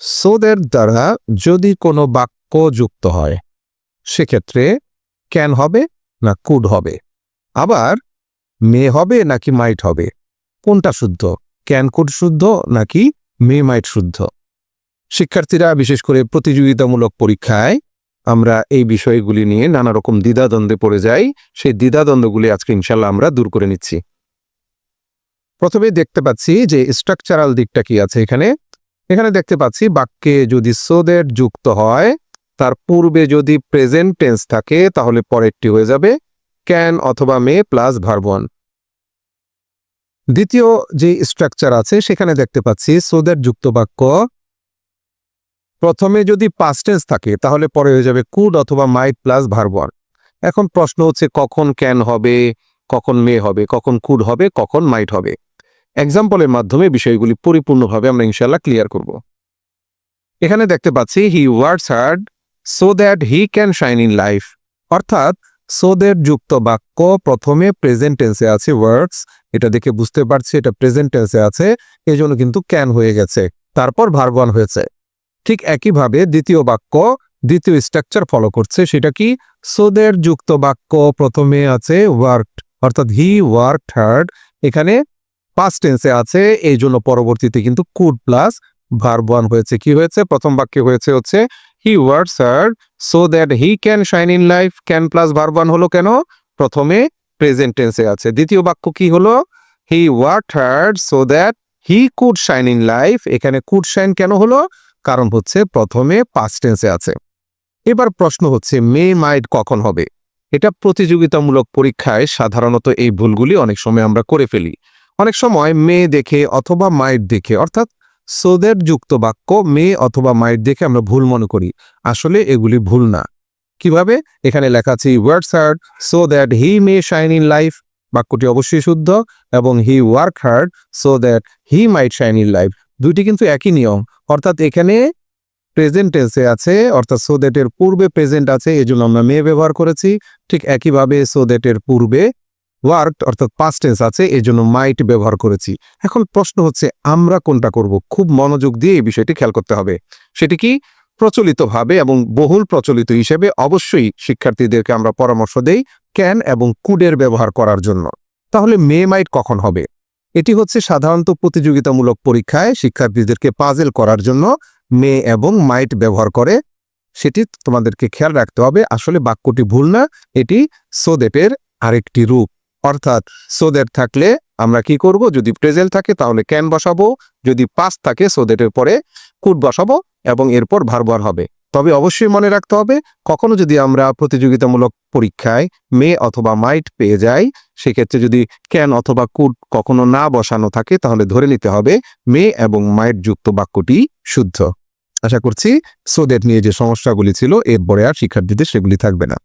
সোদের দ্বারা যদি কোনো বাক্য যুক্ত হয় সেক্ষেত্রে ক্যান হবে না কুড হবে, আবার মে হবে নাকি মাইট হবে, কোনটা শুদ্ধ? ক্যান কুড শুদ্ধ নাকি মে মাইট শুদ্ধ? শিক্ষার্থীরা বিশেষ করে প্রতিযোগিতামূলক পরীক্ষায় আমরা এই বিষয়গুলি নিয়ে নানা রকম দ্বিধাদ্বন্দ্বে পড়ে যাই। সেই দ্বিধাদ্বন্দ্বগুলি আজকে ইনশাল্লাহ আমরা দূর করে নিচ্ছি। প্রথমে দেখতে পাচ্ছি যে স্ট্রাকচারাল দিকটা কি আছে। এখানে দেখতে পাচ্ছি বাক্যে যদি সোদের যুক্ত হয় তার পূর্বে যদি প্রেজেন্ট টেন্স থাকে তাহলে পরেরটি হয়ে যাবে ক্যান অথবা মে প্লাস ভার্ব ওয়ান। দ্বিতীয় যে স্ট্রাকচার আছে সেখানে দেখতে পাচ্ছি সোদের যুক্ত বাক্য প্রথমে যদি পাস্ট টেন্স থাকে তাহলে পরে হয়ে যাবে কুড অথবা মাইট প্লাস ভার্ব ওয়ান। এখন প্রশ্ন হচ্ছে কখন ক্যান হবে, কখন মে হবে, কখন কুড হবে, কখন মাইট হবে। এক্সাম্পলের মাধ্যমে বিষয়গুলি পরিপূর্ণভাবে আমরা ইনশাআল্লাহ ক্লিয়ার করব। এখানে দেখতে পাচ্ছি he works hard so that he can shine in life, অর্থাৎ সোদের যুক্ত বাক্য প্রথমে প্রেজেন্ট টেন্সে আছে ওয়ার্কস, এটা দেখে বুঝতে পারছি এটা প্রেজেন্ট টেন্সে আছে, এজন্য কিন্তু ক্যান হয়ে গেছে, তারপর ভার্ব ওয়ান হয়েছে। ঠিক একইভাবে দ্বিতীয় বাক্য দ্বিতীয় স্ট্রাকচার ফলো করছে, সেটা কি সোদের যুক্ত বাক্য প্রথমে আছে ওয়ার্কড, অর্থাৎ হি ওয়ার্কড হার্ড, এখানে পাস্ট টেন্সে আছে এই জন্য পরবর্তীতে কিন্তু কুড প্লাস ভার্ব ওয়ান হয়েছে। কি হয়েছে? প্রথম বাক্যে হচ্ছে he works hard so that he can shine in life, can plus verb one হলো কেন? প্রথমে প্রেজেন্ট টেন্সে আছে। দ্বিতীয় বাক্য কি হলো? হি worked hard so that he could shine in life, এখানে কুড শাইন কেন হলো? কারণ হচ্ছে প্রথমে পাস্ট টেন্সে আছে। এবার প্রশ্ন হচ্ছে মে মাইট কখন হবে? এটা প্রতিযোগিতামূলক পরীক্ষায় সাধারণত এই ভুলগুলি অনেক সময় আমরা করে ফেলি। অনেক সময় মে দেখে অথবা মাইট দেখে, অর্থাৎ সোদের যুক্ত বাক্য মে অথবা মাইট দেখে আমরা ভুল মনে করি, আসলে এগুলি ভুল না। কিভাবে? এখানে লেখা আছে works hard so that he may shine in life, বাক্যটি অবশ্যই শুদ্ধ, এবং he work hard so that he might shine in life, দুইটি কিন্তু একই নিয়ম। অর্থাৎ এখানে প্রেজেন্ট টেন্সে আছে, অর্থাৎ সো দ্যাটের পূর্বে প্রেজেন্ট আছে, এজন্য আমরা মে ব্যবহার করেছি। ঠিক একইভাবে সো দ্যাটের পূর্বে ওয়ার্কড অর্থাৎ পাস্ট টেন্স আছে, এজন্য মাইট ব্যবহার করেছি। এখন প্রশ্ন হচ্ছে আমরা কোনটা করব? খুব মনোযোগ দিয়ে এই বিষয়টি খেয়াল করতে হবে। সেটি কি? প্রচলিতভাবে এবং বহুল প্রচলিত হিসেবে অবশ্যই শিক্ষার্থীদেরকে আমরা পরামর্শ দেই ক্যান এবং কুডের ব্যবহার করার জন্য। তাহলে মে মাইট কখন হবে? এটি হচ্ছে সাধারণত প্রতিযোগিতামূলক পরীক্ষায় শিক্ষার্থীদেরকে পাজেল করার জন্য মে এবং মাইট ব্যবহার করে, সেটি তোমাদেরকে খেয়াল রাখতে হবে। আসলে বাক্যটি ভুল না, এটি সো দ্যাটের আরেকটি রূপ। অর্থাৎ সো দ্যাট থাকলে আমরা কি করব? যদি প্রেজেন্ট থাকে তাহলে ক্যান বসাবো, যদি পাস্ট থাকে সো দ্যাটের পরে কুড বসাবো এবং এরপর ভার্ব ওয়ান হবে। তবে অবশ্যই মনে রাখতে হবে কখনো যদি আমরা প্রতিযোগিতামূলক পরীক্ষায় মে অথবা মাইট পেয়ে যাই, সেক্ষেত্রে যদি ক্যান অথবা কুড কখনো না বসানো থাকে তাহলে ধরে নিতে হবে মে এবং মাইট যুক্ত বাক্যটি শুদ্ধ। আশা করছি সো দ্যাট নিয়ে যে সমস্যাগুলি ছিল এরপরে আর শিক্ষার্থীদের সেগুলি থাকবে না।